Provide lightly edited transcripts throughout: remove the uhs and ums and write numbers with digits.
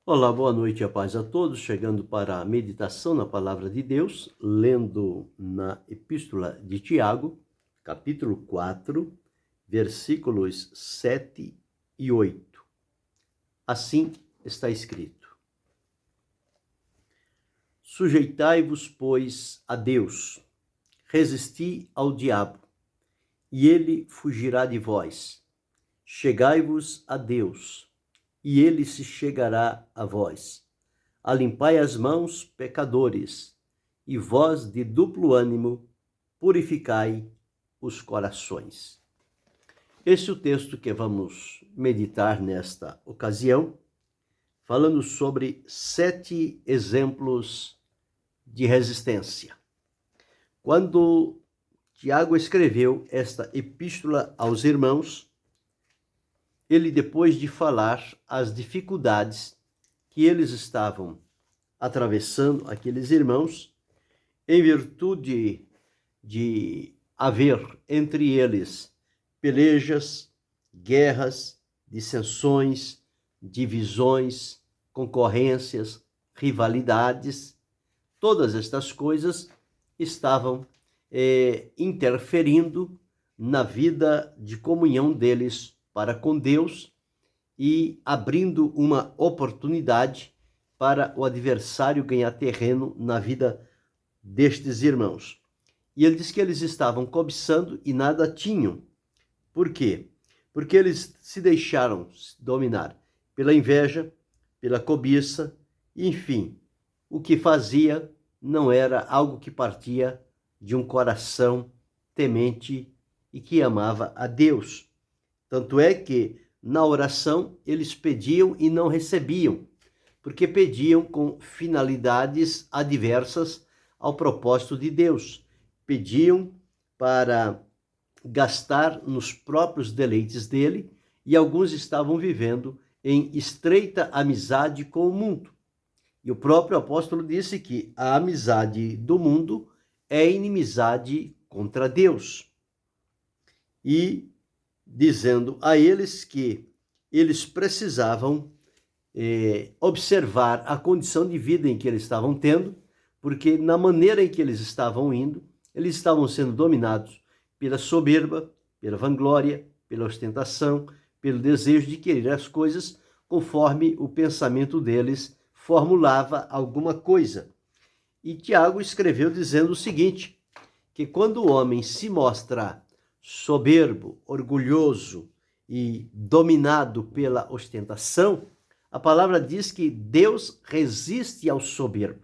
Olá, boa noite e a paz a todos. Chegando para a meditação na Palavra de Deus, lendo na Epístola de Tiago, capítulo 4, versículos 7 e 8. Assim está escrito: Sujeitai-vos, pois, a Deus, resisti ao diabo, e ele fugirá de vós. Chegai-vos a Deus, e ele se chegará a vós. Alimpai as mãos, pecadores, e vós de duplo ânimo, purificai os corações. Esse é o texto que vamos meditar nesta ocasião, falando sobre 7 exemplos de resistência. Quando Tiago escreveu esta epístola aos irmãos, ele, depois de falar as dificuldades que eles estavam atravessando, aqueles irmãos, em virtude de haver entre eles pelejas, guerras, dissensões, divisões, concorrências, rivalidades, todas estas coisas estavam interferindo na vida de comunhão deles para com Deus e abrindo uma oportunidade para o adversário ganhar terreno na vida destes irmãos. E ele diz que eles estavam cobiçando e nada tinham. Por quê? Porque eles se deixaram dominar pela inveja, pela cobiça, enfim, o que fazia não era algo que partia de um coração temente e que amava a Deus. Tanto é que na oração eles pediam e não recebiam, porque pediam com finalidades adversas ao propósito de Deus. Pediam para gastar nos próprios deleites dele, e alguns estavam vivendo em estreita amizade com o mundo. E o próprio apóstolo disse que a amizade do mundo é inimizade contra Deus. E dizendo a eles que eles precisavam observar a condição de vida em que eles estavam tendo, porque na maneira em que eles estavam indo, eles estavam sendo dominados pela soberba, pela vanglória, pela ostentação, pelo desejo de querer as coisas conforme o pensamento deles formulava alguma coisa. E Tiago escreveu dizendo o seguinte, que quando o homem se mostra soberbo, orgulhoso e dominado pela ostentação, a palavra diz que Deus resiste ao soberbo,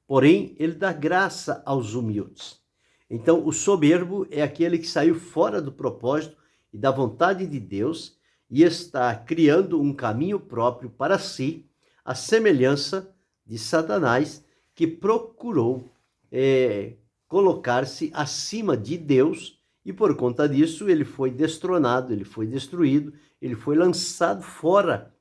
porém ele dá graça aos humildes. Então o soberbo é aquele que saiu fora do propósito e da vontade de Deus e está criando um caminho próprio para si, à semelhança de Satanás, que procurou colocar-se acima de Deus, e por conta disso ele foi destronado, ele foi destruído, ele foi lançado fora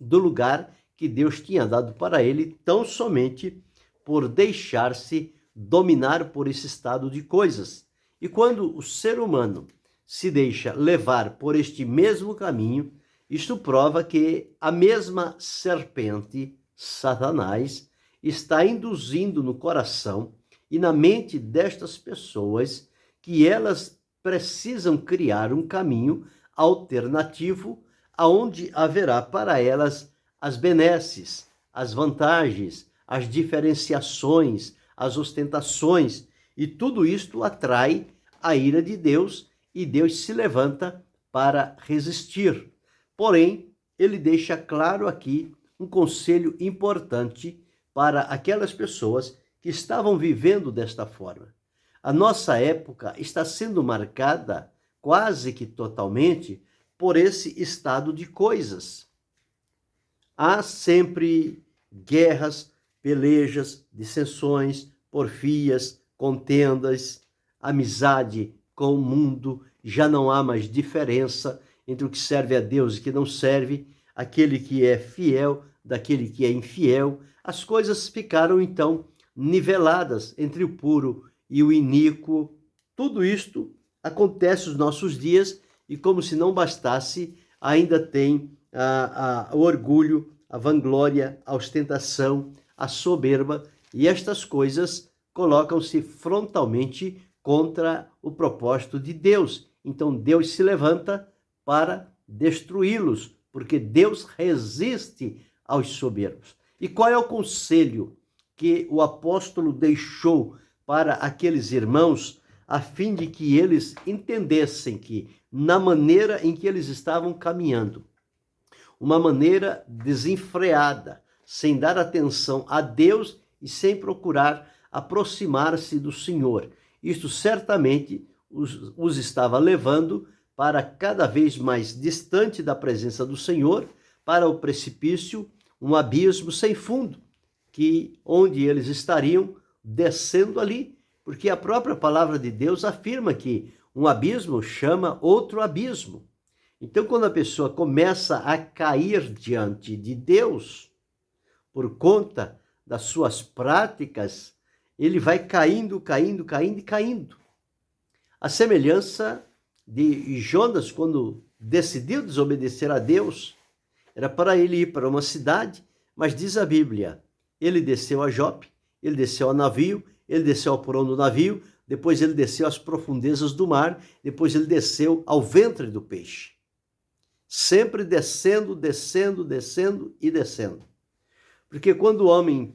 do lugar que Deus tinha dado para ele, tão somente por deixar-se dominar por esse estado de coisas. E quando o ser humano se deixa levar por este mesmo caminho, isto prova que a mesma serpente, Satanás, está induzindo no coração e na mente destas pessoas que elas precisam criar um caminho alternativo aonde haverá para elas as benesses, as vantagens, as diferenciações, as ostentações, e tudo isto atrai a ira de Deus e Deus se levanta para resistir. Porém, ele deixa claro aqui um conselho importante para aquelas pessoas que estavam vivendo desta forma. A nossa época está sendo marcada quase que totalmente por esse estado de coisas. Há sempre guerras, pelejas, dissensões, porfias, contendas, amizade com o mundo, já não há mais diferença entre o que serve a Deus e o que não serve, aquele que é fiel daquele que é infiel. As coisas ficaram então niveladas entre o puro e o iníquo. Tudo isto acontece nos nossos dias e, como se não bastasse, ainda tem o orgulho, a vanglória, a ostentação, a soberba, e estas coisas colocam-se frontalmente contra o propósito de Deus. Então Deus se levanta para destruí-los, porque Deus resiste aos soberbos. E qual é o conselho que o apóstolo deixou para aqueles irmãos, a fim de que eles entendessem que, na maneira em que eles estavam caminhando, uma maneira desenfreada, sem dar atenção a Deus e sem procurar aproximar-se do Senhor. Isto certamente os estava levando para cada vez mais distante da presença do Senhor, para o precipício, um abismo sem fundo, onde eles estariam descendo ali, porque a própria palavra de Deus afirma que um abismo chama outro abismo. Então, quando a pessoa começa a cair diante de Deus, por conta das suas práticas, ele vai caindo, caindo, caindo e caindo. A semelhança de Jonas, quando decidiu desobedecer a Deus, era para ele ir para uma cidade, mas diz a Bíblia, ele desceu a Jope, ele desceu ao navio, ele desceu ao porão do navio, depois ele desceu às profundezas do mar, depois ele desceu ao ventre do peixe. Sempre descendo, descendo, descendo e descendo. Porque quando o homem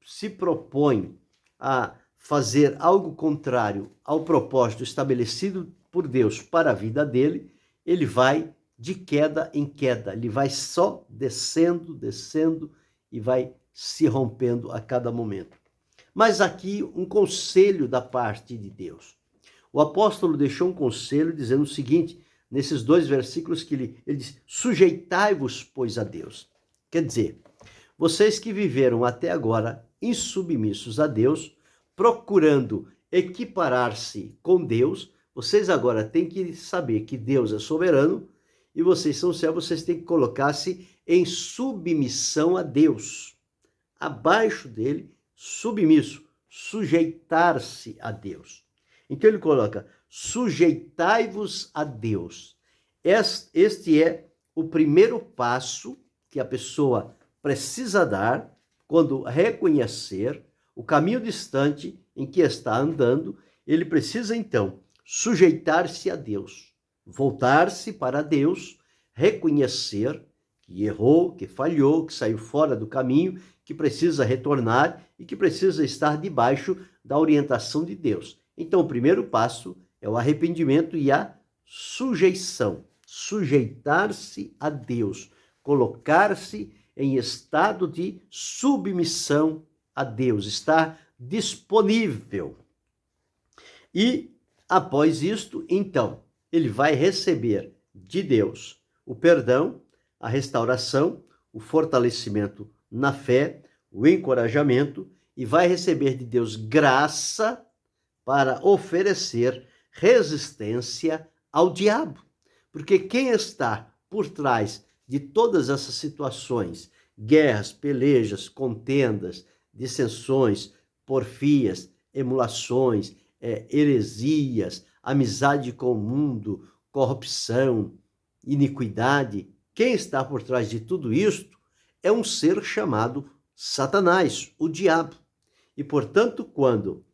se propõe a fazer algo contrário ao propósito estabelecido por Deus para a vida dele, ele vai de queda em queda, ele vai só descendo, descendo e vai se rompendo a cada momento. Mas aqui um conselho da parte de Deus. O apóstolo deixou um conselho dizendo o seguinte, nesses 2 versículos que ele diz, sujeitai-vos, pois, a Deus. Quer dizer, vocês que viveram até agora insubmissos a Deus, procurando equiparar-se com Deus, vocês agora têm que saber que Deus é soberano e vocês são servos, vocês têm que colocar-se em submissão a Deus. Abaixo dele, submisso, sujeitar-se a Deus. Então ele coloca, sujeitai-vos a Deus. Este é o primeiro passo que a pessoa precisa dar quando reconhecer o caminho distante em que está andando. Ele precisa então sujeitar-se a Deus, voltar-se para Deus, reconhecer que errou, que falhou, que saiu fora do caminho, que precisa retornar e que precisa estar debaixo da orientação de Deus. Então, o primeiro passo é o arrependimento e a sujeição. Sujeitar-se a Deus, colocar-se em estado de submissão a Deus, estar disponível. E, após isto, então, ele vai receber de Deus o perdão, a restauração, o fortalecimento na fé, o encorajamento, e vai receber de Deus graça para oferecer resistência ao diabo. Porque quem está por trás de todas essas situações, guerras, pelejas, contendas, dissensões, porfias, emulações, heresias, amizade com o mundo, corrupção, iniquidade, quem está por trás de tudo isto é um ser chamado Satanás, o diabo. E, portanto, quando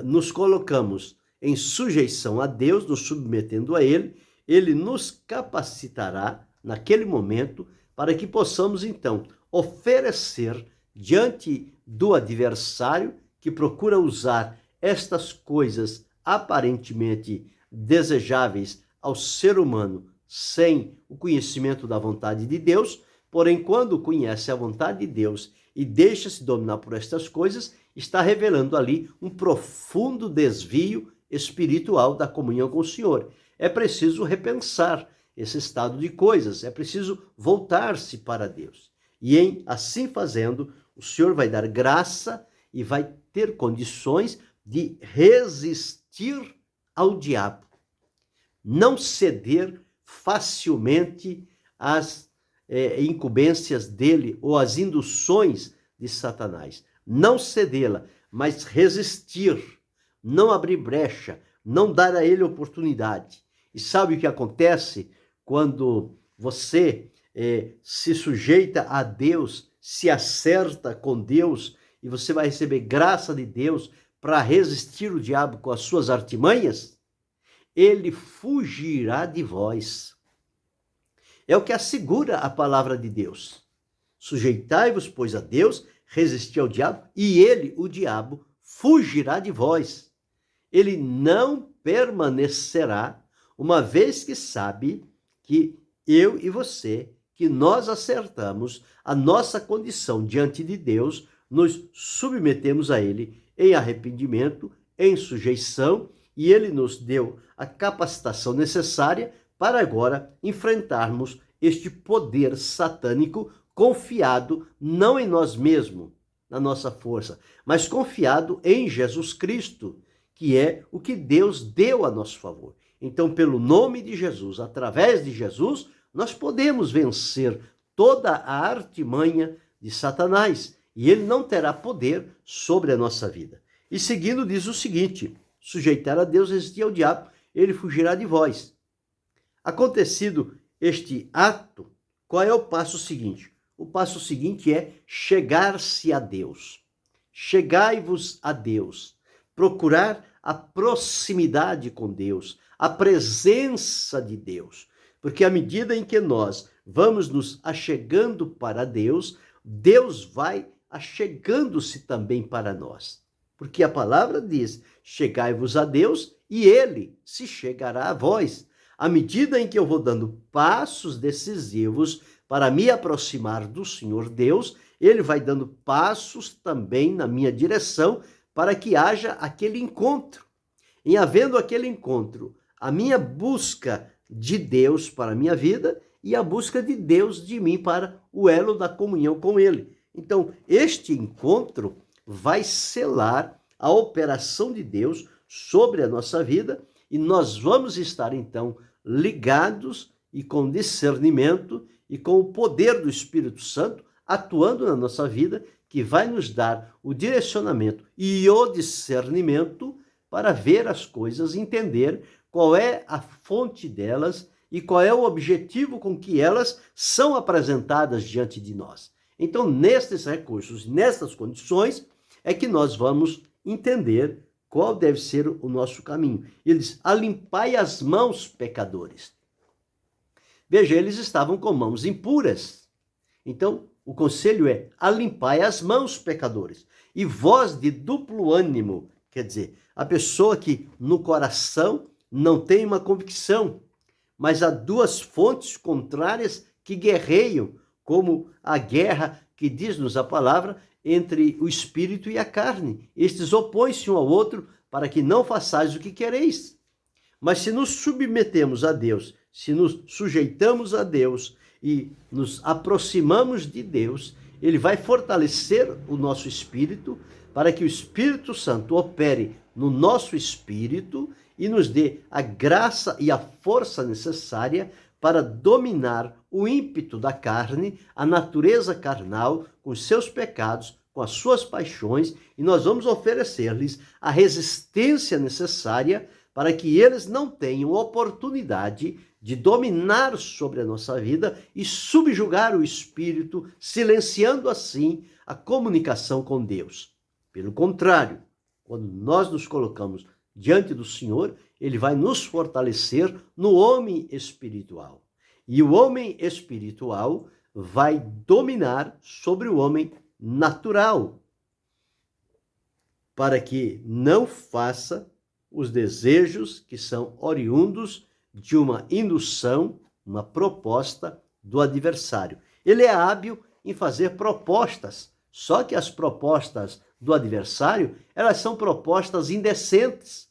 nos colocamos em sujeição a Deus, nos submetendo a Ele, Ele nos capacitará naquele momento para que possamos, então, oferecer diante do adversário que procura usar estas coisas aparentemente desejáveis ao ser humano sem o conhecimento da vontade de Deus, porém, quando conhece a vontade de Deus e deixa-se dominar por estas coisas, está revelando ali um profundo desvio espiritual da comunhão com o Senhor. É preciso repensar esse estado de coisas, é preciso voltar-se para Deus. E em assim fazendo, o Senhor vai dar graça e vai ter condições de resistir ao diabo. Não ceder facilmente às incumbências dele ou às induções de Satanás. Não cedê-la, mas resistir, não abrir brecha, não dar a ele oportunidade. E sabe o que acontece quando você se sujeita a Deus, se acerta com Deus, e você vai receber graça de Deus para resistir o diabo com as suas artimanhas, ele fugirá de vós. É o que assegura a palavra de Deus. Sujeitai-vos, pois, a Deus, resisti ao diabo, e ele, o diabo, fugirá de vós. Ele não permanecerá, uma vez que sabe que eu e você, que nós acertamos a nossa condição diante de Deus, nos submetemos a ele em arrependimento, em sujeição, e ele nos deu a capacitação necessária para agora enfrentarmos este poder satânico confiado não em nós mesmos, na nossa força, mas confiado em Jesus Cristo, que é o que Deus deu a nosso favor. Então, pelo nome de Jesus, através de Jesus, nós podemos vencer toda a artimanha de Satanás, e ele não terá poder sobre a nossa vida. E seguindo diz o seguinte: sujeitar a Deus, resistir ao diabo, ele fugirá de vós. Acontecido este ato, qual é o passo seguinte? O passo seguinte é chegar-se a Deus. Chegai-vos a Deus. Procurar a proximidade com Deus, a presença de Deus. Porque à medida em que nós vamos nos achegando para Deus, Deus vai achegando-se também para nós. Porque a palavra diz: chegai-vos a Deus e ele se chegará a vós. À medida em que eu vou dando passos decisivos para me aproximar do Senhor Deus, ele vai dando passos também na minha direção para que haja aquele encontro. Em havendo aquele encontro, a minha busca de Deus para a minha vida e a busca de Deus de mim para o elo da comunhão com ele. Então, este encontro vai selar a operação de Deus sobre a nossa vida e nós vamos estar, então, ligados e com discernimento e com o poder do Espírito Santo atuando na nossa vida, que vai nos dar o direcionamento e o discernimento para ver as coisas, entender qual é a fonte delas e qual é o objetivo com que elas são apresentadas diante de nós. Então, nestes recursos, nestas condições, é que nós vamos entender qual deve ser o nosso caminho. Ele diz: alimpai as mãos, pecadores. Veja, eles estavam com mãos impuras. Então, o conselho é: alimpai as mãos, pecadores. E vós de duplo ânimo, quer dizer, a pessoa que no coração não tem uma convicção, mas há duas fontes contrárias que guerreiam, como a guerra que diz-nos a palavra entre o espírito e a carne. Estes opõem-se um ao outro para que não façais o que quereis. Mas se nos submetemos a Deus, se nos sujeitamos a Deus e nos aproximamos de Deus, ele vai fortalecer o nosso espírito para que o Espírito Santo opere no nosso espírito e nos dê a graça e a força necessária para dominar o ímpeto da carne, a natureza carnal, com os seus pecados, com as suas paixões, e nós vamos oferecer-lhes a resistência necessária para que eles não tenham oportunidade de dominar sobre a nossa vida e subjugar o espírito, silenciando assim a comunicação com Deus. Pelo contrário, quando nós nos colocamos diante do Senhor, ele vai nos fortalecer no homem espiritual. E o homem espiritual vai dominar sobre o homem natural, para que não faça os desejos que são oriundos de uma indução, uma proposta do adversário. Ele é hábil em fazer propostas, só que as propostas do adversário, elas são propostas indecentes,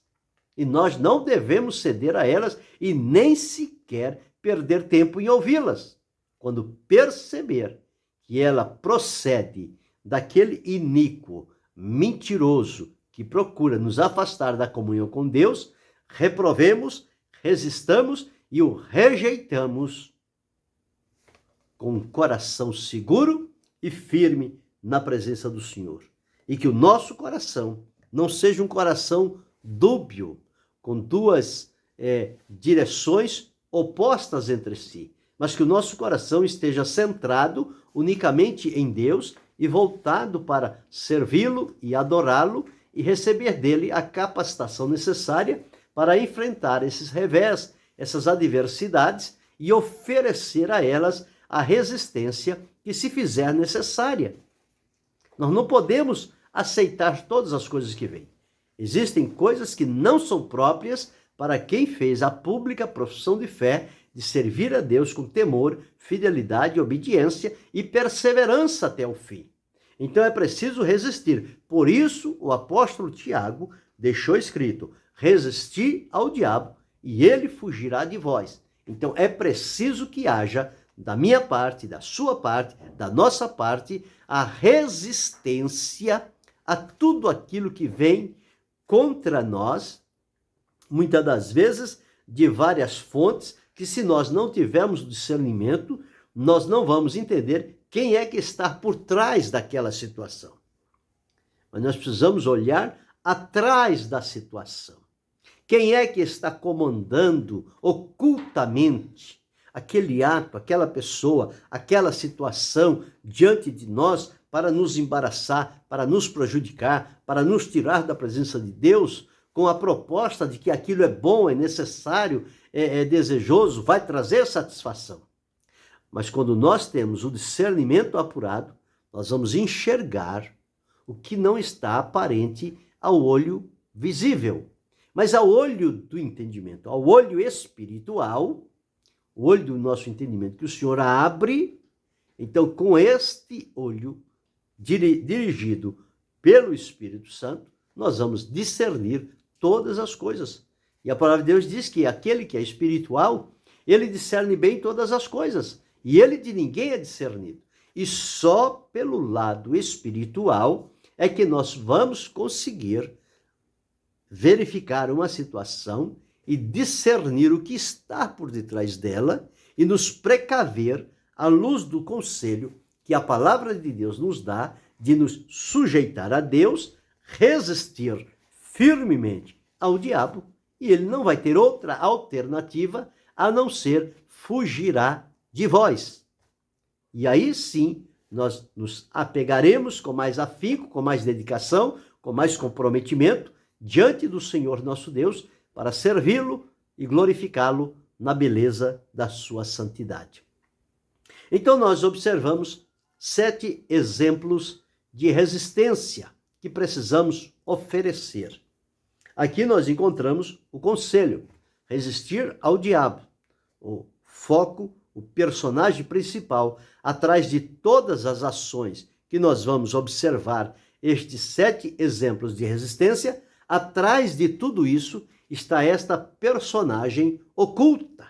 e nós não devemos ceder a elas e nem sequer perder tempo em ouvi-las. Quando perceber que ela procede daquele iníquo, mentiroso, que procura nos afastar da comunhão com Deus, reprovemos, resistamos e o rejeitamos com um coração seguro e firme na presença do Senhor. E que o nosso coração não seja um coração dúbio, com duas direções opostas entre si, mas que o nosso coração esteja centrado unicamente em Deus e voltado para servi-lo e adorá-lo e receber dele a capacitação necessária para enfrentar esses revés, essas adversidades e oferecer a elas a resistência que se fizer necessária. Nós não podemos aceitar todas as coisas que vêm. Existem coisas que não são próprias para quem fez a pública profissão de fé de servir a Deus com temor, fidelidade, obediência e perseverança até o fim. Então é preciso resistir. Por isso, o apóstolo Tiago deixou escrito: resisti ao diabo e ele fugirá de vós. Então é preciso que haja, da minha parte, da sua parte, da nossa parte, a resistência a tudo aquilo que vem contra nós, muitas das vezes de várias fontes, que se nós não tivermos discernimento, nós não vamos entender quem é que está por trás daquela situação. Mas nós precisamos olhar atrás da situação. Quem é que está comandando ocultamente aquele ato, aquela pessoa, aquela situação diante de nós para nos embaraçar, para nos prejudicar, para nos tirar da presença de Deus, com a proposta de que aquilo é bom, é necessário, é desejoso, vai trazer satisfação. Mas quando nós temos o discernimento apurado, nós vamos enxergar o que não está aparente ao olho visível. Mas ao olho do entendimento, ao olho espiritual, o olho do nosso entendimento que o Senhor abre, então com este olho dirigido pelo Espírito Santo, nós vamos discernir todas as coisas. E a palavra de Deus diz que aquele que é espiritual, ele discerne bem todas as coisas. E ele de ninguém é discernido. E só pelo lado espiritual é que nós vamos conseguir verificar uma situação e discernir o que está por detrás dela e nos precaver à luz do conselho que a palavra de Deus nos dá de nos sujeitar a Deus, resistir firmemente ao diabo, e ele não vai ter outra alternativa a não ser fugirá de vós. E aí sim, nós nos apegaremos com mais afinco, com mais dedicação, com mais comprometimento diante do Senhor nosso Deus para servi-lo e glorificá-lo na beleza da sua santidade. Então nós observamos 7 exemplos de resistência que precisamos oferecer. Aqui nós encontramos o conselho, resistir ao diabo, o foco, o personagem principal, atrás de todas as ações que nós vamos observar, estes 7 exemplos de resistência, atrás de tudo isso está esta personagem oculta,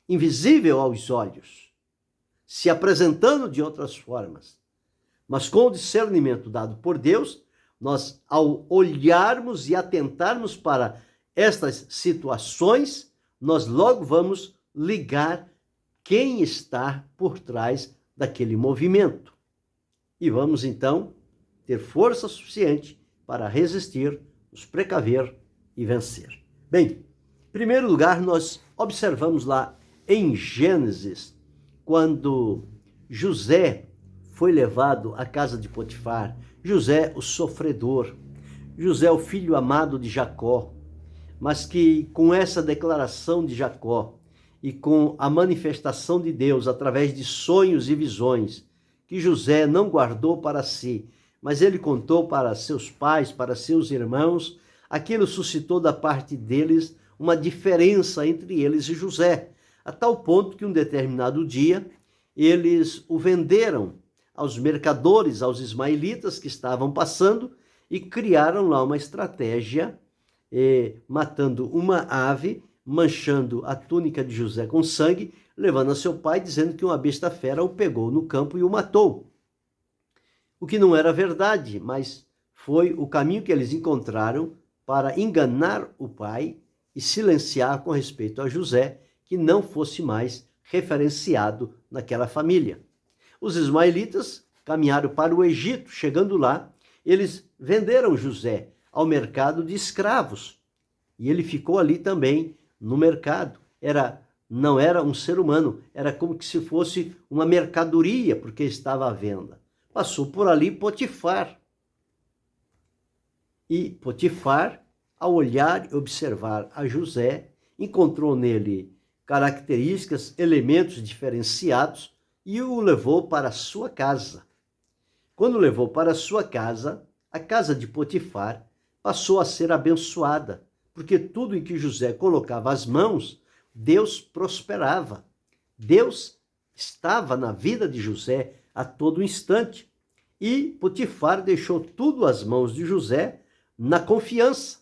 invisível aos olhos, se apresentando de outras formas. Mas com o discernimento dado por Deus, nós, ao olharmos e atentarmos para estas situações, nós logo vamos ligar quem está por trás daquele movimento. E vamos, então, ter força suficiente para resistir, nos precaver e vencer. Bem, em primeiro lugar, nós observamos lá em Gênesis, quando José foi levado à casa de Potifar, José, o sofredor, José, o filho amado de Jacó, mas que com essa declaração de Jacó e com a manifestação de Deus através de sonhos e visões, que José não guardou para si, mas ele contou para seus pais, para seus irmãos, aquilo suscitou da parte deles uma diferença entre eles e José, a tal ponto que um determinado dia eles o venderam aos mercadores, aos ismaelitas que estavam passando e criaram lá uma estratégia, matando uma ave, manchando a túnica de José com sangue, levando a seu pai, dizendo que uma besta fera o pegou no campo e o matou. O que não era verdade, mas foi o caminho que eles encontraram para enganar o pai e silenciar com respeito a José, que não fosse mais referenciado naquela família. Os ismaelitas caminharam para o Egito. Chegando lá, eles venderam José ao mercado de escravos. E ele ficou ali também no mercado. Era não era um ser humano, era como que se fosse uma mercadoria, porque estava à venda. Passou por ali Potifar. E Potifar, ao olhar e observar a José, encontrou nele características, elementos diferenciados e o levou para a sua casa. Quando levou para a sua casa, a casa de Potifar passou a ser abençoada, porque tudo em que José colocava as mãos, Deus prosperava. Deus estava na vida de José a todo instante. E Potifar deixou tudo às mãos de José na confiança.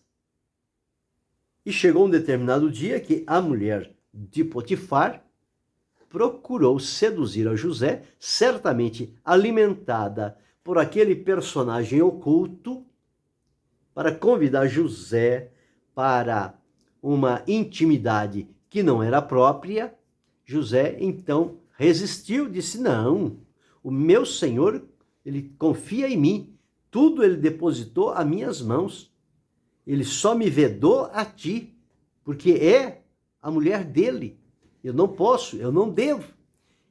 E chegou um determinado dia que a mulher de Potifar procurou seduzir a José, certamente alimentada por aquele personagem oculto, para convidar José para uma intimidade que não era própria. José então resistiu, disse: não, o meu Senhor, ele confia em mim, tudo ele depositou às minhas mãos, ele só me vedou a ti, porque é a mulher dele, eu não posso, eu não devo.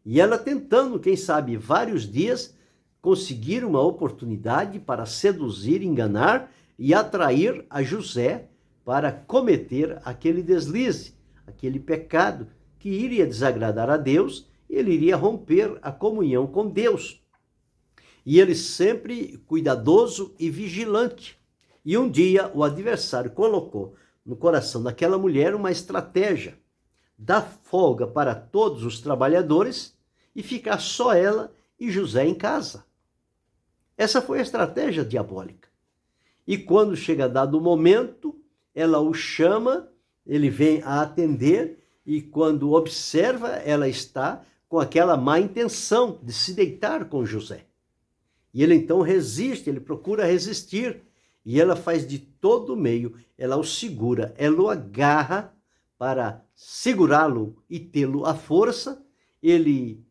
E ela tentando, quem sabe, vários dias, conseguir uma oportunidade para seduzir, enganar e atrair a José para cometer aquele deslize, aquele pecado que iria desagradar a Deus, ele iria romper a comunhão com Deus. E ele sempre cuidadoso e vigilante. E um dia o adversário colocou no coração daquela mulher uma estratégia: dar folga para todos os trabalhadores e ficar só ela e José em casa. Essa foi a estratégia diabólica. E quando chega dado o momento, ela o chama, ele vem a atender, e quando observa, ela está com aquela má intenção de se deitar com José. E ele então resiste, ele procura resistir, e ela faz de todo meio, ela o segura, ela o agarra para segurá-lo e tê-lo à força. Ele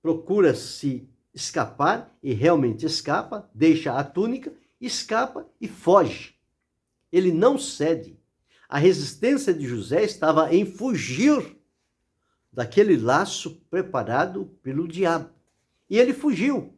procura se escapar e realmente escapa, deixa a túnica, escapa e foge. Ele não cede. A resistência de José estava em fugir daquele laço preparado pelo diabo. E ele fugiu.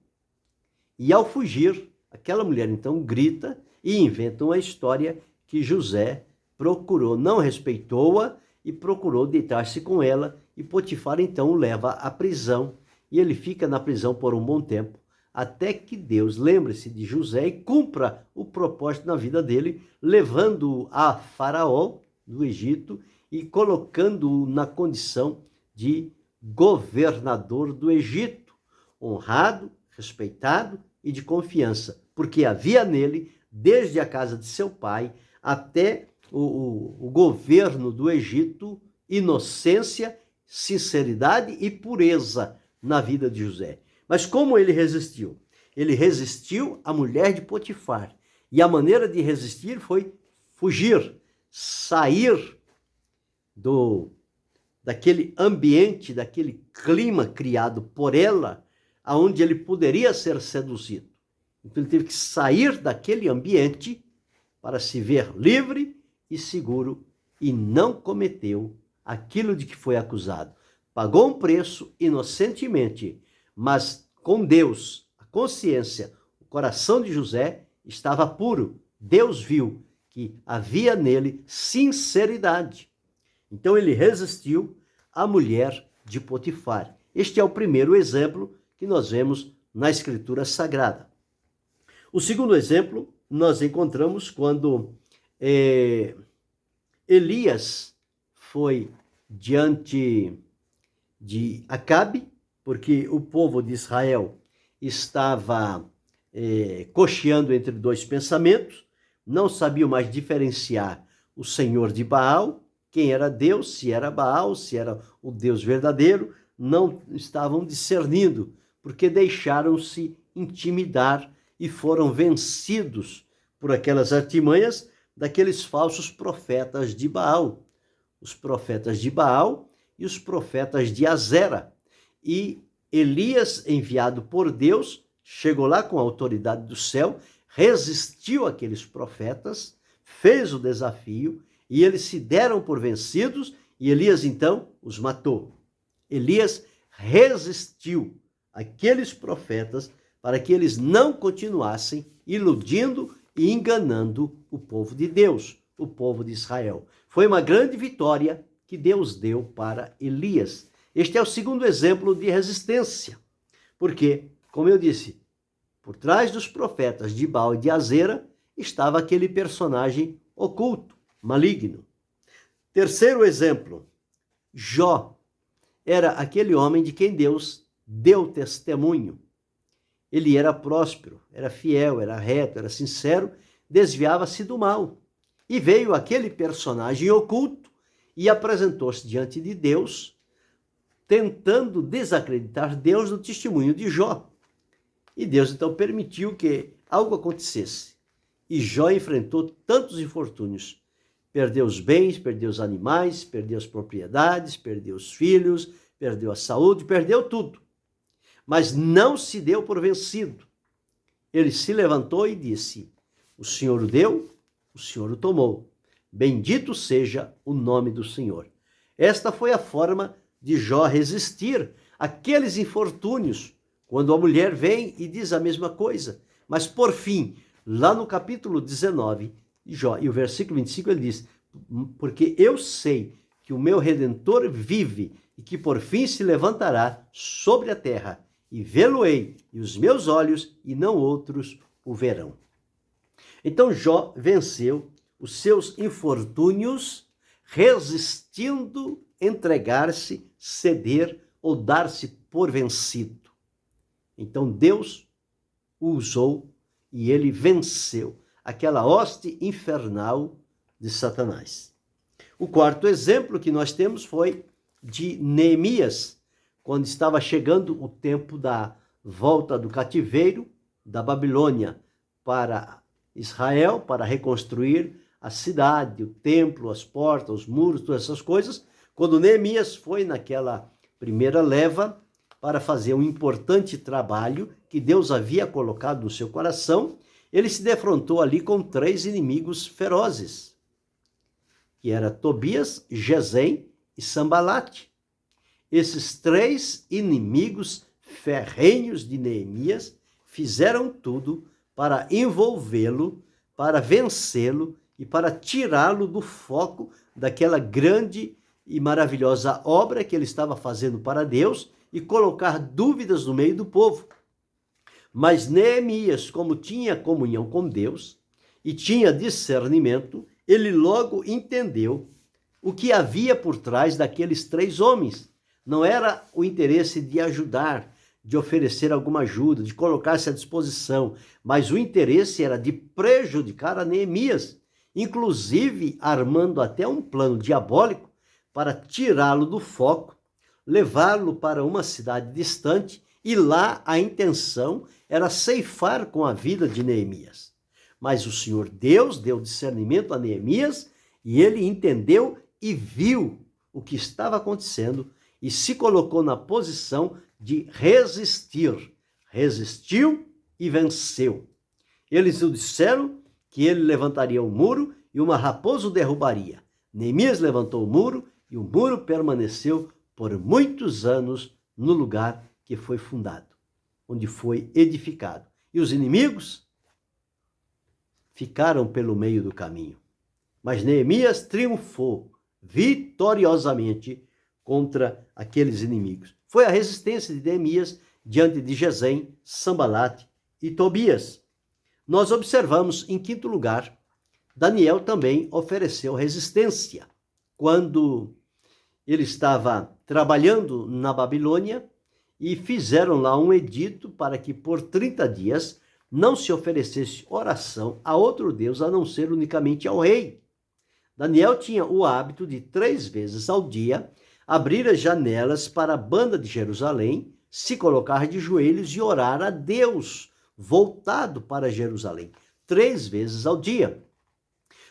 E ao fugir, aquela mulher então grita e inventa uma história que José procurou, não respeitou-a e procurou deitar-se com ela, e Potifar então o leva à prisão, e ele fica na prisão por um bom tempo, até que Deus lembre-se de José e cumpra o propósito na vida dele, levando-o a Faraó do Egito e colocando-o na condição de governador do Egito, honrado, respeitado e de confiança, porque havia nele, desde a casa de seu pai até o governo do Egito, inocência, sinceridade e pureza na vida de José. Mas como ele resistiu? Ele resistiu à mulher de Potifar. E a maneira de resistir foi fugir, sair daquele ambiente, daquele clima criado por ela, aonde ele poderia ser seduzido. Então ele teve que sair daquele ambiente para se ver livre e seguro, e não cometeu aquilo de que foi acusado. Pagou um preço inocentemente, mas com Deus, a consciência, o coração de José estava puro. Deus viu que havia nele sinceridade. Então ele resistiu à mulher de Potifar. Este é o primeiro exemplo que nós vemos na Escritura Sagrada. O segundo exemplo nós encontramos quando Elias foi diante de Acabe, porque o povo de Israel estava cocheando entre dois pensamentos, não sabiam mais diferenciar o Senhor de Baal, quem era Deus, se era Baal, se era o Deus verdadeiro, não estavam discernindo, porque deixaram-se intimidar e foram vencidos por aquelas artimanhas daqueles falsos profetas de Baal, os profetas de Baal e os profetas de Azera. E Elias, enviado por Deus, chegou lá com a autoridade do céu, resistiu àqueles profetas, fez o desafio, e eles se deram por vencidos E Elias, então, os matou. Elias resistiu àqueles profetas para que eles não continuassem iludindo e enganando o povo de Deus, o povo de Israel. Foi uma grande vitória que Deus deu para Elias. Este é o segundo exemplo de resistência, porque, como eu disse, por trás dos profetas de Baal e de Azera estava aquele personagem oculto, maligno. Terceiro exemplo, Jó era aquele homem de quem Deus deu testemunho. Ele era próspero, era fiel, era reto, era sincero, desviava-se do mal. E veio aquele personagem oculto e apresentou-se diante de Deus, tentando desacreditar Deus no testemunho de Jó. E Deus então permitiu que algo acontecesse. E Jó enfrentou tantos infortúnios. Perdeu os bens, perdeu os animais, perdeu as propriedades, perdeu os filhos, perdeu a saúde, perdeu tudo. Mas não se deu por vencido. Ele se levantou e disse: o Senhor o deu, o Senhor o tomou. Bendito seja o nome do Senhor. Esta foi a forma de Jó resistir àqueles infortúnios, quando a mulher vem e diz a mesma coisa. Mas por fim, lá no capítulo 19 de Jó, e o versículo 25, ele diz: porque eu sei que o meu Redentor vive e que por fim se levantará sobre a terra, e vê-lo-ei, e os meus olhos, e não outros, o verão. Então Jó venceu os seus infortúnios, resistindo entregar-se, ceder ou dar-se por vencido. Então Deus o usou e ele venceu aquela hoste infernal de Satanás. O quarto exemplo que nós temos foi de Neemias, quando estava chegando o tempo da volta do cativeiro da Babilônia para Israel, para reconstruir a cidade, o templo, as portas, os muros, todas essas coisas. Quando Neemias foi naquela primeira leva para fazer um importante trabalho que Deus havia colocado no seu coração, ele se defrontou ali com 3 inimigos ferozes, que era Tobias, Gesem e Sambalate. Esses 3 inimigos ferrenhos de Neemias fizeram tudo para envolvê-lo, para vencê-lo e para tirá-lo do foco daquela grande e maravilhosa obra que ele estava fazendo para Deus e colocar dúvidas no meio do povo. Mas Neemias, como tinha comunhão com Deus e tinha discernimento, ele logo entendeu o que havia por trás daqueles 3 homens. Não era o interesse de ajudar, de oferecer alguma ajuda, de colocar-se à disposição, mas o interesse era de prejudicar a Neemias, inclusive armando até um plano diabólico para tirá-lo do foco, levá-lo para uma cidade distante, e lá a intenção era ceifar com a vida de Neemias. Mas o Senhor Deus deu discernimento a Neemias e ele entendeu e viu o que estava acontecendo e se colocou na posição de resistir. Resistiu e venceu. Eles o disseram que ele levantaria o muro e uma raposa o derrubaria. Neemias levantou o muro e o muro permaneceu por muitos anos no lugar que foi fundado, onde foi edificado. E os inimigos ficaram pelo meio do caminho. Mas Neemias triunfou vitoriosamente contra aqueles inimigos. Foi a resistência de Neemias diante de Gesem, Sambalate e Tobias. Nós observamos, em quinto lugar, Daniel também ofereceu resistência. Quando ele estava trabalhando na Babilônia e fizeram lá um edito para que por 30 dias não se oferecesse oração a outro Deus a não ser unicamente ao rei. Daniel tinha o hábito de 3 vezes ao dia abrir as janelas para a banda de Jerusalém, se colocar de joelhos e orar a Deus, voltado para Jerusalém, 3 vezes ao dia.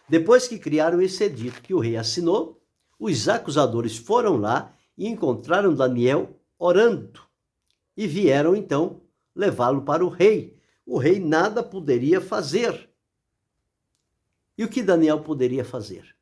Depois que criaram esse edito que o rei assinou, os acusadores foram lá e encontraram Daniel orando e vieram então levá-lo para o rei. O rei nada poderia fazer. E o que Daniel poderia fazer?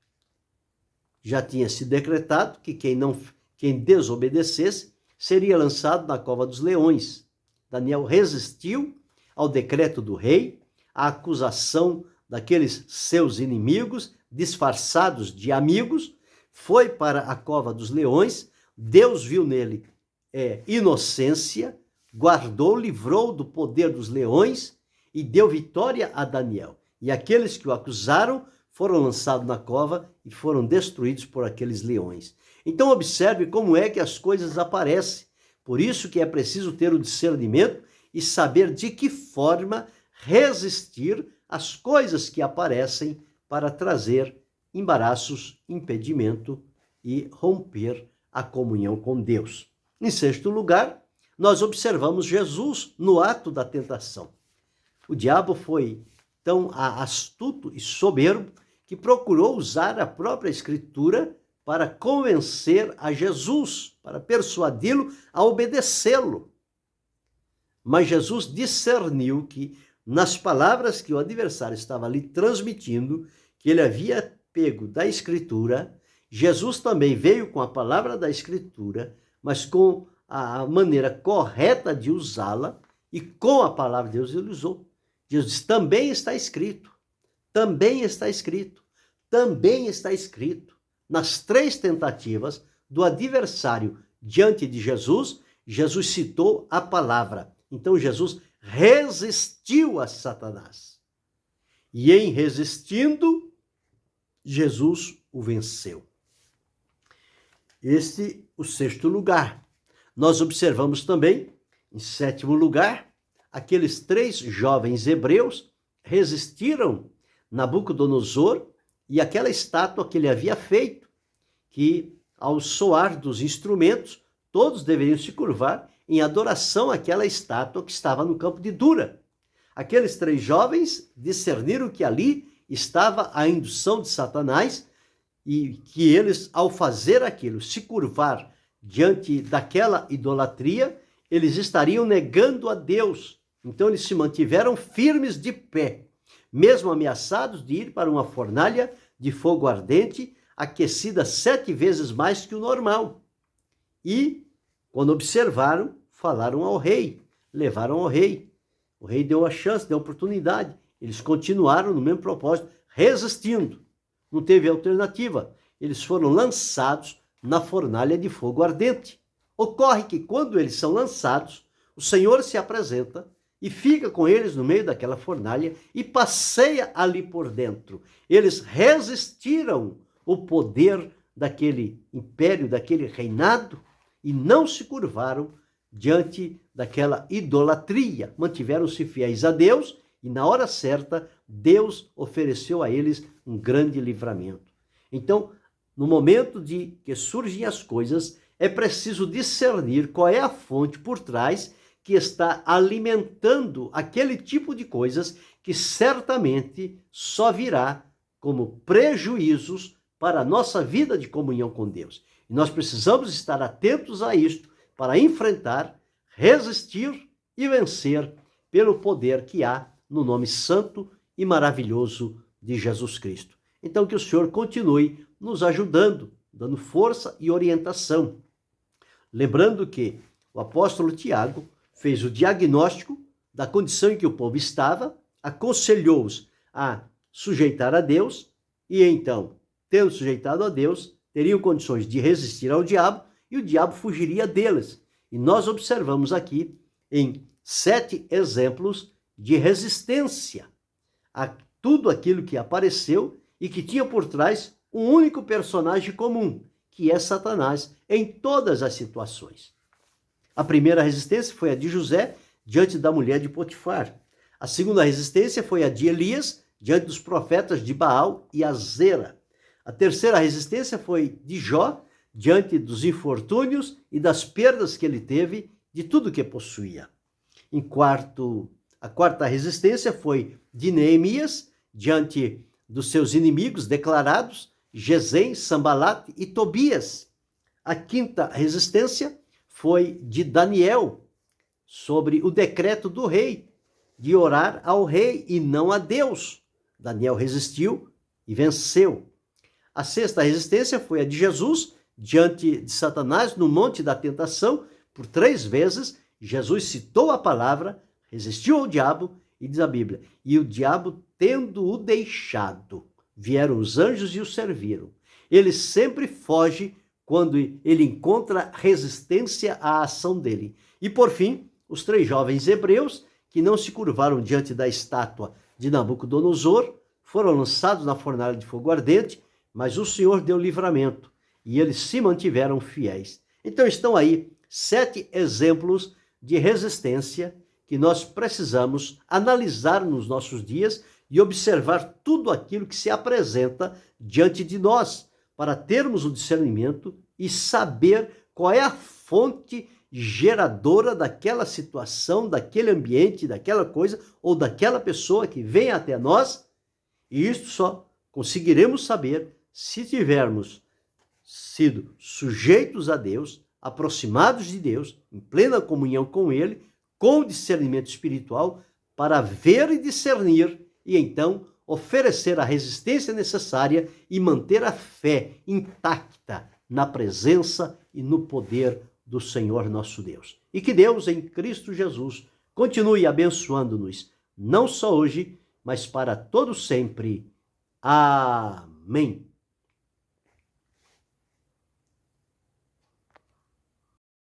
Já tinha se decretado que quem desobedecesse seria lançado na cova dos leões. Daniel resistiu ao decreto do rei, à acusação daqueles seus inimigos, disfarçados de amigos, foi para a cova dos leões. Deus viu nele inocência, guardou, livrou do poder dos leões e deu vitória a Daniel. E aqueles que o acusaram foram lançados na cova e foram destruídos por aqueles leões. Então observe como é que as coisas aparecem. Por isso que é preciso ter o discernimento e saber de que forma resistir às coisas que aparecem para trazer embaraços, impedimento e romper a comunhão com Deus. Em sexto lugar, nós observamos Jesus no ato da tentação. O diabo foi tão astuto e soberbo que procurou usar a própria Escritura para convencer a Jesus, para persuadi-lo a obedecê-lo. Mas Jesus discerniu que, nas palavras que o adversário estava ali transmitindo, que ele havia pego da Escritura, Jesus também veio com a palavra da Escritura, mas com a maneira correta de usá-la, e com a palavra de Deus ele usou. Jesus disse, também está escrito, também está escrito, também está escrito. Nas três tentativas do adversário diante de Jesus, Jesus citou a palavra. Então Jesus resistiu a Satanás. E em resistindo, Jesus o venceu. Este o sexto lugar. Nós observamos também, em sétimo lugar, aqueles 3 jovens hebreus resistiram Nabucodonosor e aquela estátua que ele havia feito, que ao soar dos instrumentos, todos deveriam se curvar em adoração àquela estátua que estava no campo de Dura. Aqueles 3 jovens discerniram que ali estava a indução de Satanás e que eles, ao fazer aquilo, se curvar diante daquela idolatria, eles estariam negando a Deus. Então eles se mantiveram firmes de pé, mesmo ameaçados de ir para uma fornalha de fogo ardente, aquecida 7 vezes mais que o normal. E, quando observaram, falaram ao rei, levaram ao rei. O rei deu a chance, deu a oportunidade. Eles continuaram no mesmo propósito, resistindo. Não teve alternativa. Eles foram lançados na fornalha de fogo ardente. Ocorre que quando eles são lançados, o Senhor se apresenta e fica com eles no meio daquela fornalha e passeia ali por dentro. Eles resistiram o poder daquele império, daquele reinado, e não se curvaram diante daquela idolatria. Mantiveram-se fiéis a Deus e na hora certa Deus ofereceu a eles um grande livramento. Então, no momento de que surgem as coisas, é preciso discernir qual é a fonte por trás que está alimentando aquele tipo de coisas que certamente só virá como prejuízos para a nossa vida de comunhão com Deus. E nós precisamos estar atentos a isto para enfrentar, resistir e vencer pelo poder que há no nome santo e maravilhoso de Jesus Cristo. Então que o Senhor continue nos ajudando, dando força e orientação. Lembrando que o apóstolo Tiago fez o diagnóstico da condição em que o povo estava, aconselhou-os a sujeitar a Deus e então, tendo sujeitado a Deus, teriam condições de resistir ao diabo e o diabo fugiria deles. E nós observamos aqui em 7 exemplos de resistência a tudo aquilo que apareceu e que tinha por trás um único personagem comum, que é Satanás, em todas as situações. A primeira resistência foi a de José diante da mulher de Potifar. A segunda resistência foi a de Elias diante dos profetas de Baal e Azera. A terceira resistência foi de Jó diante dos infortúnios e das perdas que ele teve de tudo que possuía. A quarta resistência foi de Neemias diante dos seus inimigos declarados, Gesem, Sambalat e Tobias. A quinta resistência foi de Daniel sobre o decreto do rei de orar ao rei e não a Deus. Daniel resistiu e venceu. A sexta resistência foi a de Jesus diante de Satanás no monte da tentação. Por 3 vezes, Jesus citou a palavra, resistiu ao diabo e diz a Bíblia, e o diabo tendo-o deixado, vieram os anjos e o serviram. Ele sempre foge quando ele encontra resistência à ação dele. E por fim, os 3 jovens hebreus que não se curvaram diante da estátua de Nabucodonosor foram lançados na fornalha de fogo ardente, mas o Senhor deu livramento e eles se mantiveram fiéis. Então estão aí 7 exemplos de resistência que nós precisamos analisar nos nossos dias e observar tudo aquilo que se apresenta diante de nós, para termos o discernimento e saber qual é a fonte geradora daquela situação, daquele ambiente, daquela coisa ou daquela pessoa que vem até nós. E isto só conseguiremos saber se tivermos sido sujeitos a Deus, aproximados de Deus, em plena comunhão com Ele, com discernimento espiritual, para ver e discernir e então oferecer a resistência necessária e manter a fé intacta na presença e no poder do Senhor nosso Deus. E que Deus, em Cristo Jesus, continue abençoando-nos, não só hoje, mas para todo sempre. Amém.